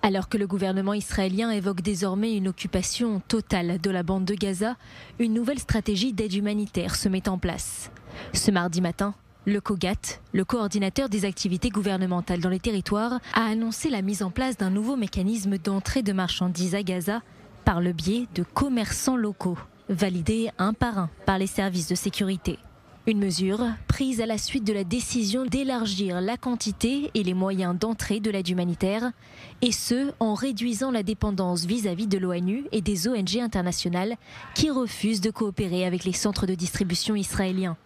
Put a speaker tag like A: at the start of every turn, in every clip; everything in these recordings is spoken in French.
A: Alors que le gouvernement israélien évoque désormais une occupation totale de la bande de Gaza, une nouvelle stratégie d'aide humanitaire se met en place. Ce mardi matin, le COGAT, le coordinateur des activités gouvernementales dans les territoires, a annoncé la mise en place d'un nouveau mécanisme d'entrée de marchandises à Gaza par le biais de commerçants locaux, validés un par un par les services de sécurité. Une mesure prise à la suite de la décision d'élargir la quantité et les moyens d'entrée de l'aide humanitaire, et ce, en réduisant la dépendance vis-à-vis de l'ONU et des ONG internationales qui refusent de coopérer avec les centres de distribution israéliens.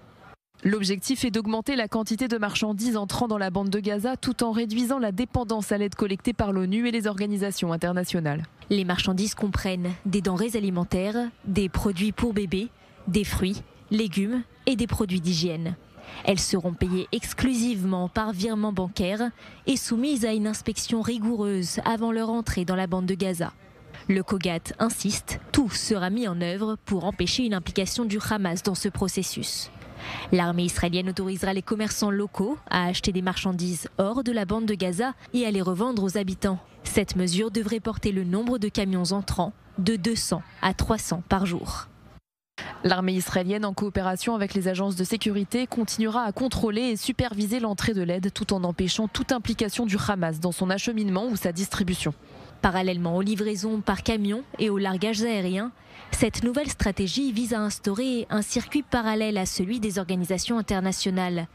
B: L'objectif est d'augmenter la quantité de marchandises entrant dans la bande de Gaza tout en réduisant la dépendance à l'aide collectée par l'ONU et les organisations internationales.
A: Les marchandises comprennent des denrées alimentaires, des produits pour bébés, des fruits, légumes et des produits d'hygiène. Elles seront payées exclusivement par virement bancaire et soumises à une inspection rigoureuse avant leur entrée dans la bande de Gaza. Le COGAT insiste, tout sera mis en œuvre pour empêcher une implication du Hamas dans ce processus. L'armée israélienne autorisera les commerçants locaux à acheter des marchandises hors de la bande de Gaza et à les revendre aux habitants. Cette mesure devrait porter le nombre de camions entrants de 200 à 300 par jour.
B: L'armée israélienne, en coopération avec les agences de sécurité, continuera à contrôler et superviser l'entrée de l'aide tout en empêchant toute implication du Hamas dans son acheminement ou sa distribution.
A: Parallèlement aux livraisons par camion et aux largages aériens, cette nouvelle stratégie vise à instaurer un circuit parallèle à celui des organisations internationales.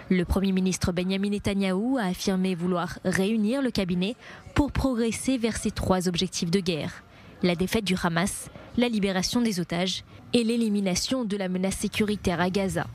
A: Le Premier ministre Benjamin Netanyahou a affirmé vouloir réunir le cabinet pour progresser vers ces 3 objectifs de guerre: la défaite du Hamas, la libération des otages et l'élimination de la menace sécuritaire à Gaza.